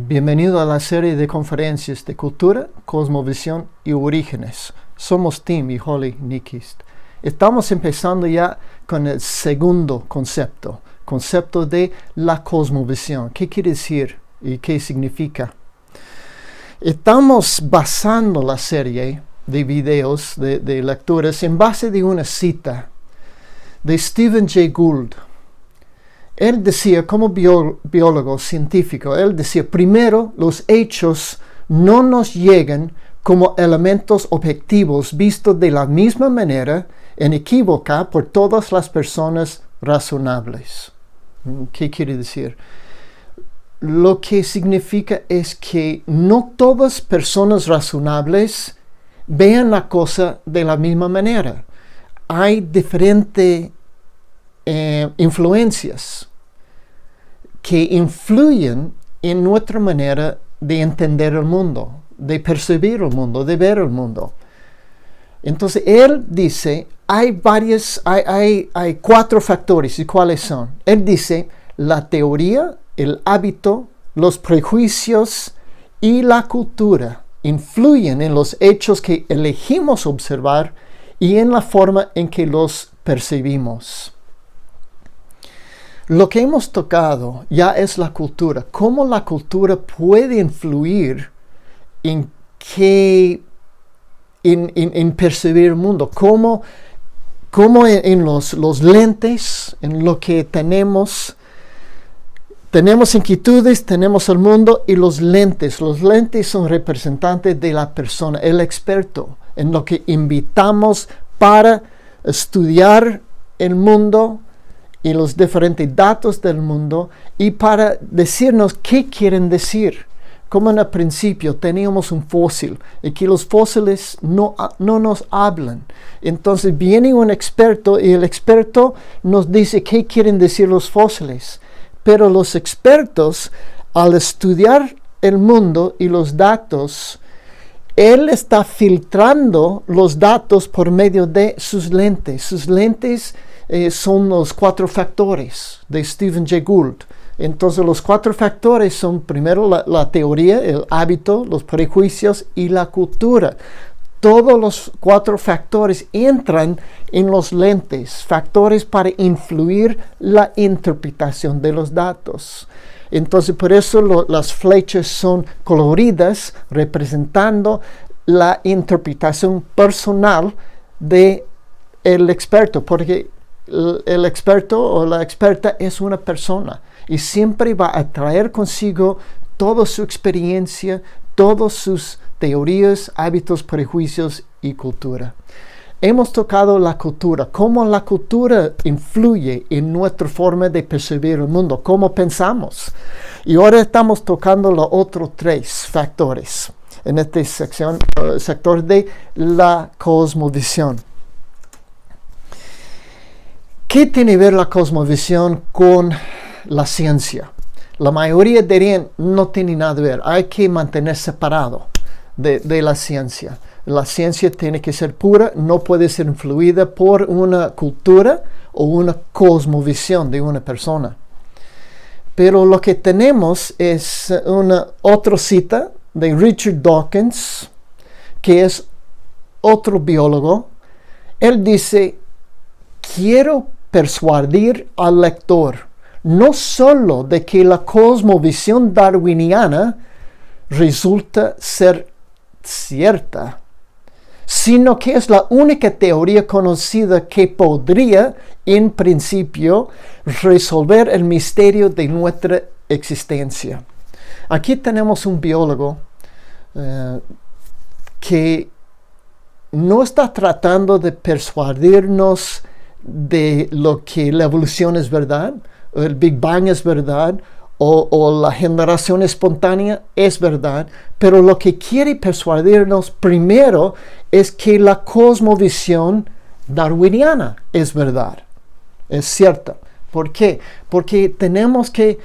Bienvenido a la serie de conferencias de cultura, cosmovisión y orígenes. Somos Tim y Holly Nyquist. Estamos empezando ya con el segundo concepto de la cosmovisión. ¿Qué quiere decir y qué significa? Estamos basando la serie de videos, de lecturas, en base de una cita de Stephen Jay Gould. Él decía, como biólogo científico, él decía, primero, los hechos no nos llegan como elementos objetivos vistos de la misma manera, inequívoca, por todas las personas razonables. ¿Qué quiere decir? Lo que significa es que no todas personas razonables vean la cosa de la misma manera. Hay diferentes influencias que influyen en nuestra manera de entender el mundo, de percibir el mundo, de ver el mundo. Entonces, él dice, hay cuatro factores. ¿Y cuáles son? Él dice, la teoría, el hábito, los prejuicios y la cultura influyen en los hechos que elegimos observar y en la forma en que los percibimos. Lo que hemos tocado ya es la cultura. ¿Cómo la cultura puede influir en percibir el mundo? ¿Cómo en los lentes, en lo que tenemos inquietudes, tenemos el mundo y los lentes. Los lentes son representantes de la persona, el experto, en lo que invitamos para estudiar el mundo y los diferentes datos del mundo y para decirnos qué quieren decir. Como en el principio teníamos un fósil y que los fósiles no nos hablan. Entonces viene un experto y el experto nos dice qué quieren decir los fósiles. Pero los expertos, al estudiar el mundo y los datos, él está filtrando los datos por medio de sus lentes. Sus lentes son los cuatro factores de Stephen Jay Gould. Entonces los cuatro factores son primero la teoría, el hábito, los prejuicios y la cultura. Todos los cuatro factores entran en los lentes, factores para influir la interpretación de los datos. Entonces por eso las flechas son coloridas, representando la interpretación personal del experto, porque el experto o la experta es una persona y siempre va a traer consigo toda su experiencia, todas sus teorías, hábitos, prejuicios y cultura. Hemos tocado la cultura, cómo la cultura influye en nuestra forma de percibir el mundo, cómo pensamos. Y ahora estamos tocando los otros tres factores en este sector de la cosmovisión. ¿Qué tiene que ver la cosmovisión con la ciencia? La mayoría dirían no tiene nada que ver, hay que mantener separado de la ciencia. La ciencia tiene que ser pura, no puede ser influida por una cultura o una cosmovisión de una persona. Pero lo que tenemos es otra cita de Richard Dawkins, que es otro biólogo. Él dice, quiero persuadir al lector no solo de que la cosmovisión darwiniana resulta ser cierta, sino que es la única teoría conocida que podría, en principio, resolver el misterio de nuestra existencia. Aquí tenemos un biólogo que no está tratando de persuadirnos de lo que la evolución es verdad, o el Big Bang es verdad, o la generación espontánea es verdad, pero lo que quiere persuadirnos primero es que la cosmovisión darwiniana es verdad, es cierta. ¿Por qué? Porque tenemos que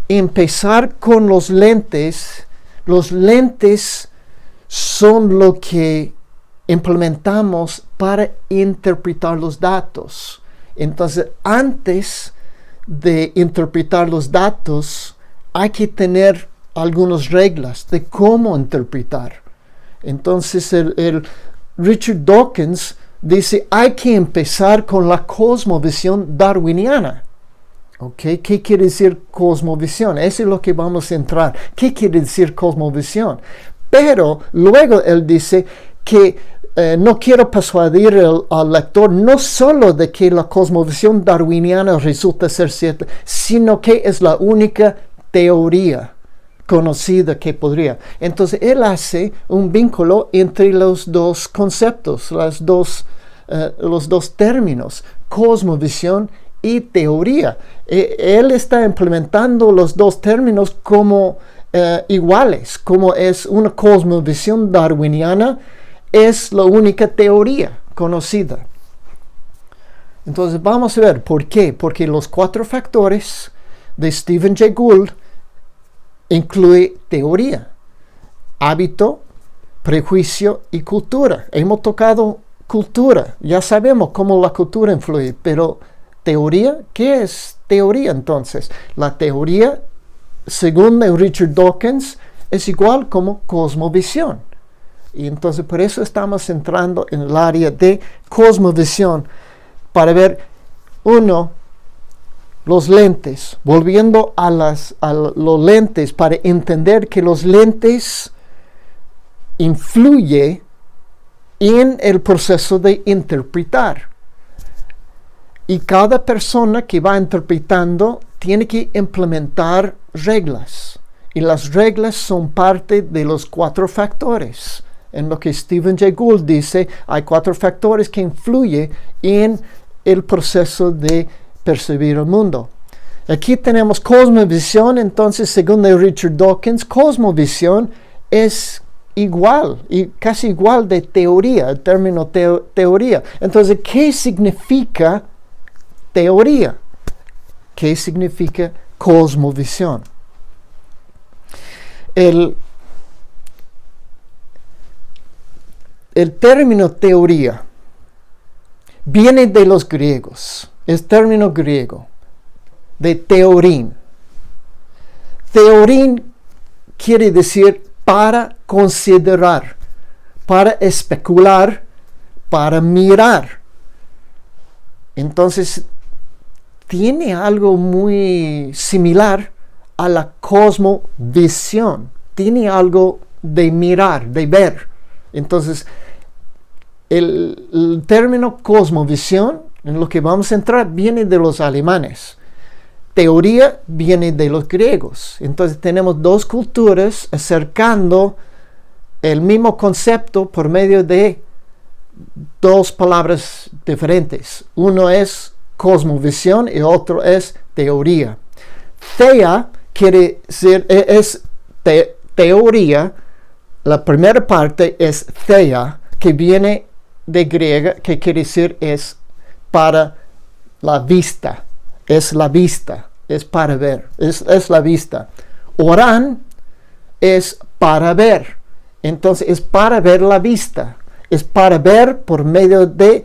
empezar con los lentes. Los lentes son lo que implementamos para interpretar los datos. Entonces, antes de interpretar los datos, hay que tener algunas reglas de cómo interpretar. Entonces el Richard Dawkins dice, hay que empezar con la cosmovisión darwiniana. Okay. ¿Qué quiere decir cosmovisión? Eso es lo que vamos a entrar. ¿Qué quiere decir cosmovisión? Pero luego él dice que no quiero persuadir al lector no solo de que la cosmovisión darwiniana resulta ser cierta, sino que es la única teoría conocida que podría. Entonces él hace un vínculo entre los dos conceptos, los dos términos, cosmovisión y teoría. Él está implementando los dos términos como iguales, como es una cosmovisión darwiniana, es la única teoría conocida. Entonces vamos a ver por qué. Porque los 4 factores de Stephen Jay Gould incluye teoría, hábito, prejuicio y cultura. Hemos tocado cultura, ya sabemos cómo la cultura influye, pero teoría, ¿qué es teoría entonces? La teoría, según Richard Dawkins, es igual como cosmovisión. Y entonces por eso estamos entrando en el área de cosmovisión para ver, los lentes, volviendo a los lentes, para entender que los lentes influyen en el proceso de interpretar. Y cada persona que va interpretando tiene que implementar reglas. Y las reglas son parte de los 4 factores. En lo que Stephen Jay Gould dice, hay 4 factores que influyen en el proceso de percibir el mundo. Aquí tenemos cosmovisión. Entonces, según Richard Dawkins, cosmovisión es igual y casi igual de teoría, el término teoría. Entonces, ¿qué significa teoría? ¿Qué significa cosmovisión? El término teoría viene de los griegos. Es término griego, de teorín. Teorín quiere decir para considerar, para especular, para mirar. Entonces, tiene algo muy similar a la cosmovisión. Tiene algo de mirar, de ver. Entonces, el término cosmovisión, en lo que vamos a entrar, viene de los alemanes. Teoría viene de los griegos. Entonces tenemos 2 culturas acercando el mismo concepto por medio de 2 palabras diferentes. Uno es cosmovisión y otro es teoría. Thea quiere decir, es teoría. La primera parte es thea, que viene de griega, que quiere decir es para la vista. Es la vista, es para ver, es la vista. Orán es para ver. Entonces es para ver la vista. Es para ver por medio de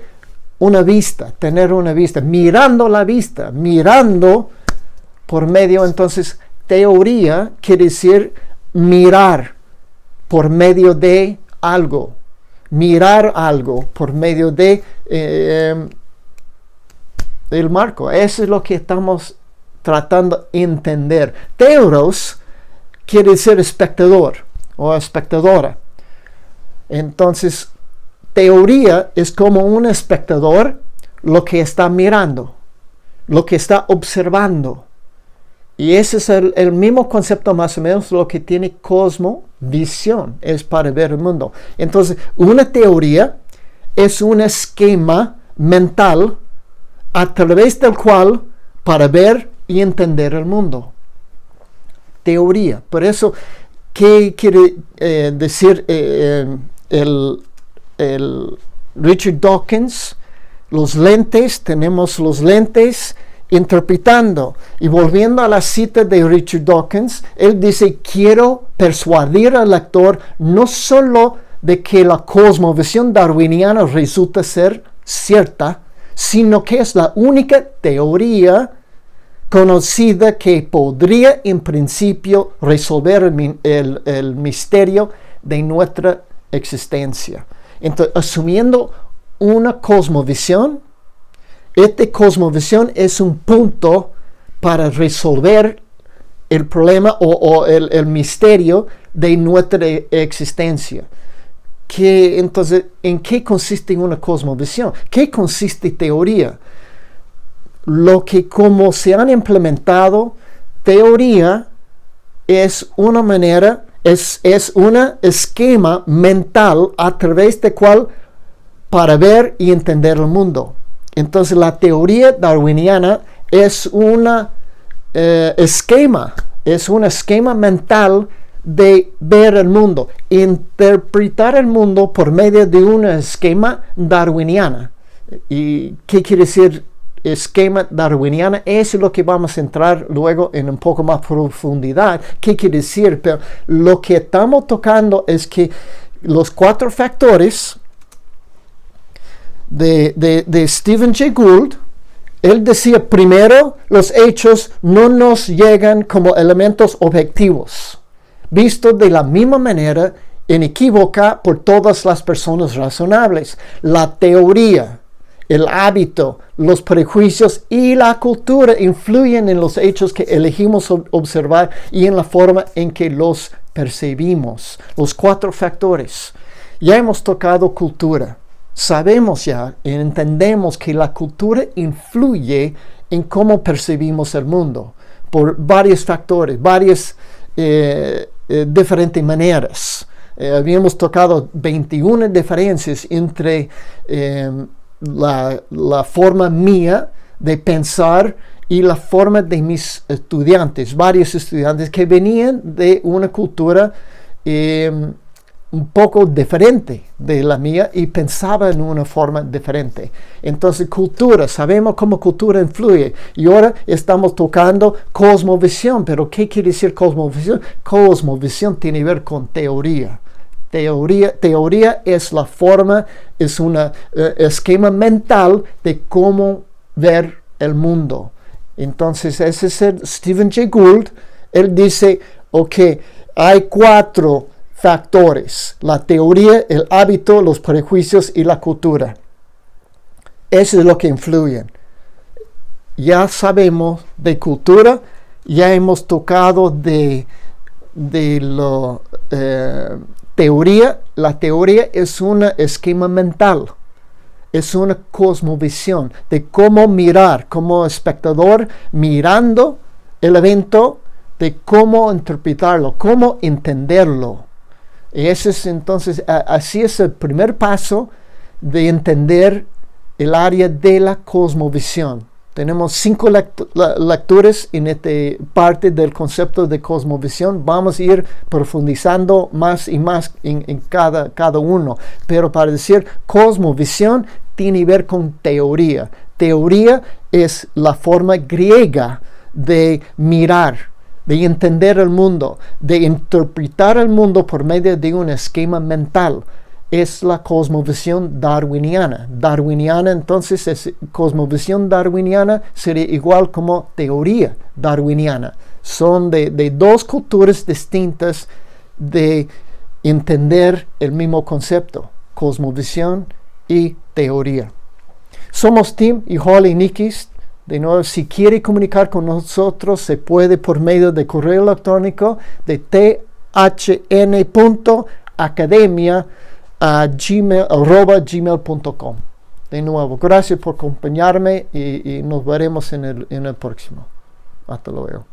una vista, tener una vista, mirando la vista, mirando por medio. Entonces teoría quiere decir mirar por medio de algo. Mirar algo por medio de el marco. Eso es lo que estamos tratando de entender. Theoros quiere decir espectador o espectadora. Entonces, teoría es como un espectador lo que está mirando, lo que está observando. Y ese es el mismo concepto más o menos lo que tiene cosmovisión, es para ver el mundo. Entonces, una teoría es un esquema mental a través del cual para ver y entender el mundo. Teoría. Por eso, ¿qué quiere decir el Richard Dawkins? Los lentes, tenemos los lentes interpretando. Y volviendo a la cita de Richard Dawkins, él dice, quiero persuadir al lector no solo de que la cosmovisión darwiniana resulta ser cierta, sino que es la única teoría conocida que podría en principio resolver el misterio de nuestra existencia. Entonces, asumiendo una cosmovisión, esta cosmovisión es un punto para resolver el problema o el misterio de nuestra existencia. Entonces, ¿en qué consiste una cosmovisión? ¿Qué consiste teoría? Lo que como se han implementado, teoría es una manera, es un esquema mental a través del cual para ver y entender el mundo. Entonces la teoría darwiniana es un esquema mental de ver el mundo, interpretar el mundo por medio de un esquema darwiniana. ¿Y qué quiere decir esquema darwiniana? Eso es lo que vamos a entrar luego en un poco más profundidad. ¿Qué quiere decir? Pero lo que estamos tocando es que los 4 factores de Stephen Jay Gould, él decía, primero, los hechos no nos llegan como elementos objetivos, vistos de la misma manera, inequívoca por todas las personas razonables. La teoría, el hábito, los prejuicios y la cultura influyen en los hechos que elegimos observar y en la forma en que los percibimos. Los 4 factores. Ya hemos tocado cultura. Sabemos ya y entendemos que la cultura influye en cómo percibimos el mundo por varios factores, varias diferentes maneras. Habíamos tocado 21 diferencias entre la forma mía de pensar y la forma de mis estudiantes, varios estudiantes que venían de una cultura un poco diferente de la mía y pensaba en una forma diferente. Entonces, cultura, sabemos cómo cultura influye. Y ahora estamos tocando cosmovisión. Pero ¿qué quiere decir cosmovisión? Cosmovisión tiene que ver con teoría. Teoría es la forma, es un esquema mental de cómo ver el mundo. Entonces, ese es el Stephen Jay Gould. Él dice, ok, hay 4 factores: la teoría, el hábito, los prejuicios y la cultura. Eso es lo que influyen. Ya sabemos de cultura, ya hemos tocado de la teoría. La teoría es un esquema mental, es una cosmovisión de cómo mirar como espectador, mirando el evento, de cómo interpretarlo, cómo entenderlo. Ese es entonces, así es el primer paso de entender el área de la cosmovisión. Tenemos 5 lecturas en esta parte del concepto de cosmovisión. Vamos a ir profundizando más y más en cada uno. Pero para decir cosmovisión tiene que ver con teoría. Teoría es la forma griega de mirar, de entender el mundo, de interpretar el mundo por medio de un esquema mental. Es la cosmovisión darwiniana. Entonces, cosmovisión darwiniana sería igual como teoría darwiniana. Son de 2 culturas distintas de entender el mismo concepto, cosmovisión y teoría. Somos Tim y Holly Nikis. De nuevo, si quiere comunicar con nosotros, se puede por medio de correo electrónico de thn.academia@gmail.com. De nuevo, gracias por acompañarme y nos veremos en el próximo. Hasta luego.